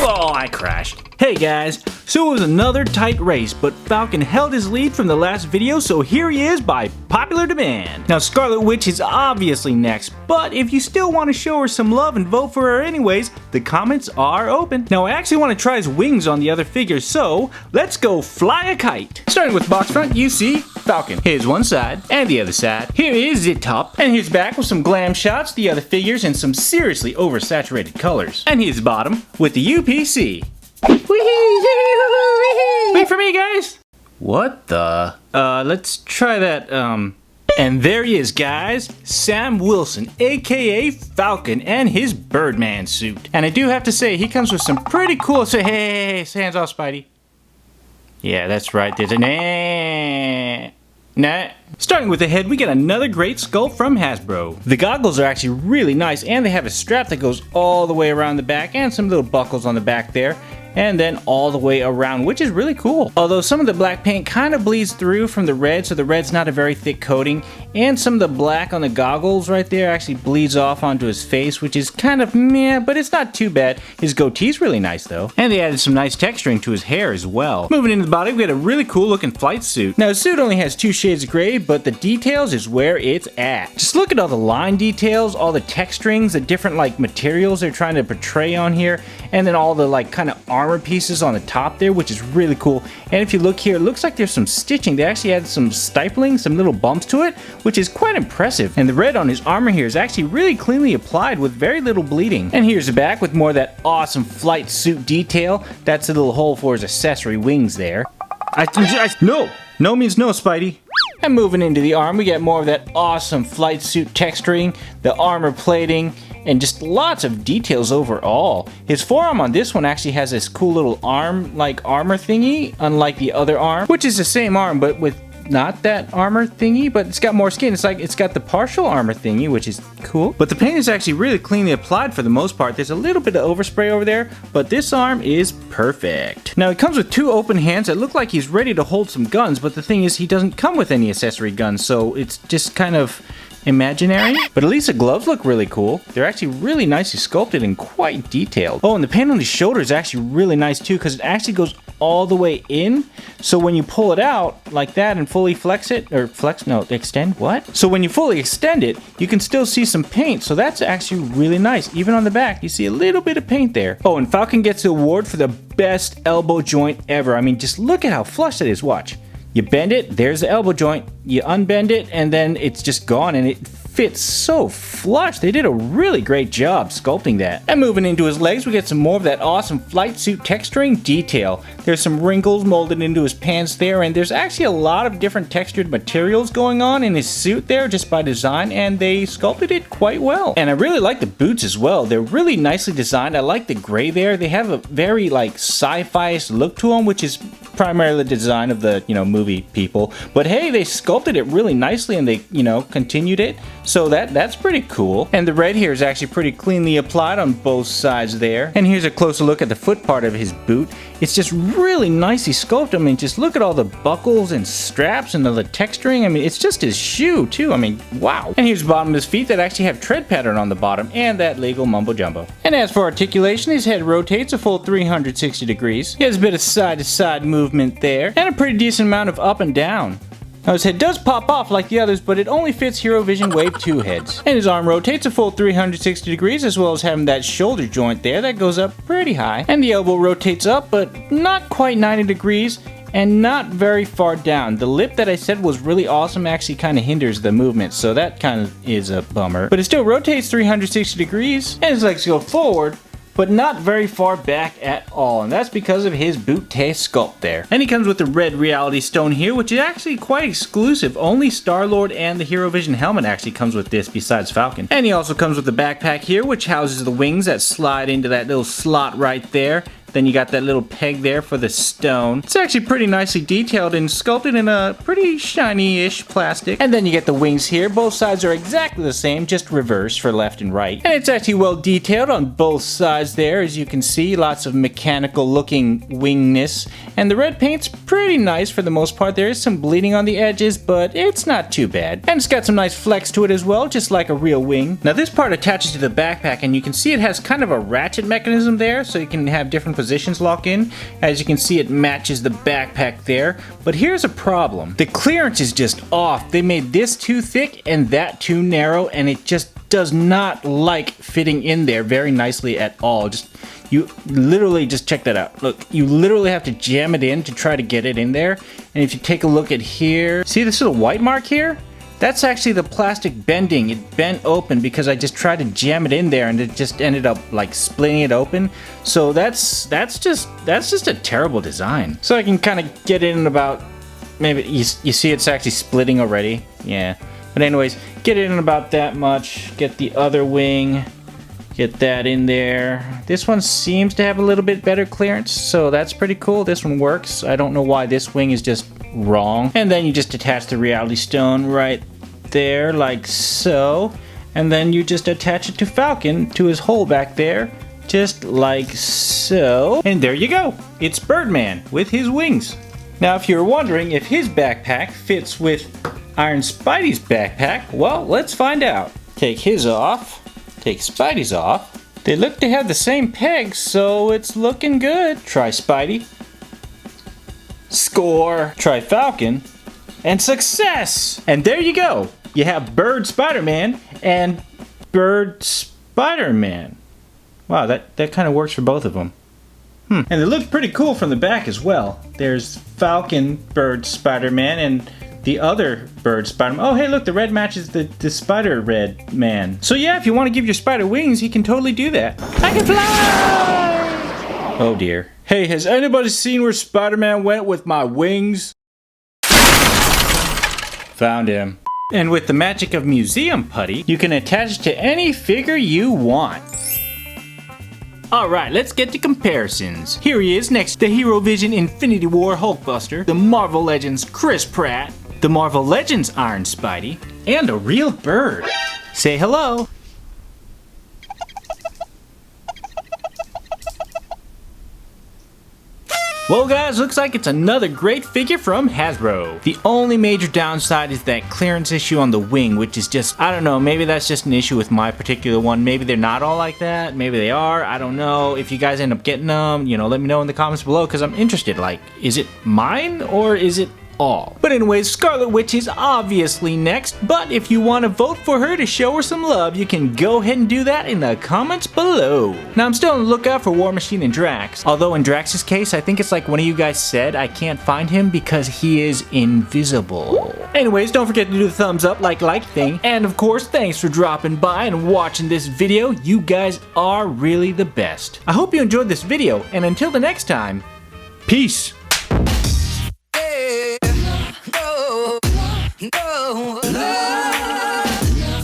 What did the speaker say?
Oh, I crashed. Hey guys, so it was another tight race, but Falcon held his lead from the last video, so here he is by popular demand. Now Scarlet Witch is obviously next, but if you still want to show her some love and vote for her anyways, the comments are open. Now I actually want to try his wings on the other figures, so let's go fly a kite. Starting with box front, you see Falcon. Here's one side, and the other side. Here is Zit Top, and here's back with some glam shots, the other figures, and some seriously oversaturated colors. And here's bottom with the UPC. Wait for me, guys. What the? Let's try that, And there he is, guys. Sam Wilson, aka Falcon, and his Birdman suit. And I do have to say, he comes with some pretty cool... Hey, hands off, Spidey. Yeah, that's right. There's a... Nah. Starting with the head, we get another great sculpt from Hasbro. The goggles are actually really nice, and they have a strap that goes all the way around the back, and some little buckles on the back there. And then all the way around, which is really cool. Although some of the black paint kind of bleeds through from the red, so the red's not a very thick coating. And some of the black on the goggles right there actually bleeds off onto his face, which is kind of meh, but it's not too bad. His goatee's really nice though. And they added some nice texturing to his hair as well. Moving into the body, we had a really cool looking flight suit. Now his suit only has 2 shades of gray, but the details is where it's at. Just look at all the line details, all the texturings, the different like materials they're trying to portray on here, and then all the like kind of armor pieces on the top there, which is really cool. And if you look here, it looks like there's some stitching. They actually added some stippling, some little bumps to it, which is quite impressive. And the red on his armor here is actually really cleanly applied with very little bleeding. And here's the back with more of that awesome flight suit detail. That's a little hole for his accessory wings there. No! No means no, Spidey. And moving into the arm, we get more of that awesome flight suit texturing, the armor plating, and just lots of details overall. His forearm on this one actually has this cool little arm-like armor thingy, unlike the other arm, which is the same arm, but with not that armor thingy, but it's got more skin. It's like it's got the partial armor thingy, which is cool. But the paint is actually really cleanly applied for the most part. There's a little bit of overspray over there, but this arm is perfect. Now it comes with 2 open hands that look like he's ready to hold some guns, but the thing is he doesn't come with any accessory guns, so it's just kind of imaginary. But at least the gloves look really cool. They're actually really nicely sculpted and quite detailed. Oh, and the paint on his shoulder is actually really nice too, because it actually goes all the way in. So when you pull it out like that and fully extend, what? So when you fully extend it, you can still see some paint. So that's actually really nice. Even on the back, you see a little bit of paint there. Oh, and Falcon gets the award for the best elbow joint ever. I mean, just look at how flush that is. Watch. You bend it, there's the elbow joint, you unbend it, and then it's just gone, and it fits so flush. They did a really great job sculpting that. And moving into his legs, we get some more of that awesome flight suit texturing detail. There's some wrinkles molded into his pants there, and there's actually a lot of different textured materials going on in his suit there just by design, and they sculpted it quite well. And I really like the boots as well. They're really nicely designed. I like the gray there. They have a very like sci-fi-ish look to them, which is primarily the design of the, movie people. But hey, they sculpted it really nicely and they, continued it. So that's pretty cool. And the red here is actually pretty cleanly applied on both sides there. And here's a closer look at the foot part of his boot. It's just really nicely sculpted. I mean, just look at all the buckles and straps and the texturing. I mean, it's just his shoe too. I mean, wow. And here's the bottom of his feet that actually have tread pattern on the bottom and that legal mumbo jumbo. And as for articulation, his head rotates a full 360 degrees. He has a bit of side to side movement there and a pretty decent amount of up and down. Now his head does pop off like the others, but it only fits Hero Vision Wave 2 heads. And his arm rotates a full 360 degrees, as well as having that shoulder joint there that goes up pretty high. And the elbow rotates up, but not quite 90 degrees, and not very far down. The lip that I said was really awesome actually kind of hinders the movement, so that kind of is a bummer. But it still rotates 360 degrees, and his legs go forward, but not very far back at all, and that's because of his boot taste sculpt there. And he comes with the red reality stone here, which is actually quite exclusive. Only Star-Lord and the Hero Vision helmet actually comes with this besides Falcon. And he also comes with the backpack here, which houses the wings that slide into that little slot right there. Then you got that little peg there for the stone. It's actually pretty nicely detailed and sculpted in a pretty shiny-ish plastic. And then you get the wings here. Both sides are exactly the same, just reversed for left and right. And it's actually well detailed on both sides there, as you can see. Lots of mechanical looking wingness. And the red paint's pretty nice for the most part. There is some bleeding on the edges, but it's not too bad. And it's got some nice flex to it as well, just like a real wing. Now this part attaches to the backpack, and you can see it has kind of a ratchet mechanism there, so you can have different positions lock in. As you can see, it matches the backpack there. But here's a problem. The clearance is just off. They made this too thick and that too narrow, and it just does not like fitting in there very nicely at all. You literally just check that out. Look, you literally have to jam it in to try to get it in there. And if you take a look at here, see this little white mark here? That's actually the plastic bending. It bent open because I just tried to jam it in there and it just ended up like splitting it open. So that's just a terrible design. So I can kind of get it in about, maybe you see it's actually splitting already. Yeah. But anyways, get it in about that much. Get the other wing. Get that in there. This one seems to have a little bit better clearance, so that's pretty cool. This one works. I don't know why this wing is just wrong. And then you just attach the reality stone right there, like so. And then you just attach it to Falcon, to his hole back there, just like so. And there you go. It's Birdman with his wings. Now, if you're wondering if his backpack fits with Iron Spidey's backpack, well, let's find out. Take his off. Take Spidey's off. They look to have the same pegs, so it's looking good. Try Spidey. Score. Try Falcon. And success! And there you go. You have Bird Spider-Man and Bird Spider-Man. Wow, that kind of works for both of them. And it looks pretty cool from the back as well. There's Falcon Bird Spider-Man and the other Bird Spider-Man. Oh, hey, look, the red matches the Spider Red Man. So yeah, if you want to give your spider wings, you can totally do that. I can fly! Oh dear. Hey, has anybody seen where Spider-Man went with my wings? Found him. And with the magic of museum putty, you can attach it to any figure you want. Alright, let's get to comparisons. Here he is next to Hero Vision Infinity War Hulkbuster, the Marvel Legends Chris Pratt, the Marvel Legends Iron Spidey, and a real bird. Say hello. Well guys, looks like it's another great figure from Hasbro. The only major downside is that clearance issue on the wing, which is just, I don't know, maybe that's just an issue with my particular one. Maybe they're not all like that, maybe they are, I don't know. If you guys end up getting them, you know, let me know in the comments below, because I'm interested, like, is it mine or is it all? But anyways, Scarlet Witch is obviously next, but if you want to vote for her to show her some love, you can go ahead and do that in the comments below. Now I'm still on the lookout for War Machine and Drax, although in Drax's case, I think it's like one of you guys said, I can't find him because he is invisible. Anyways, don't forget to do the thumbs up like thing, and of course, thanks for dropping by and watching this video. You guys are really the best. I hope you enjoyed this video, and until the next time, peace. No.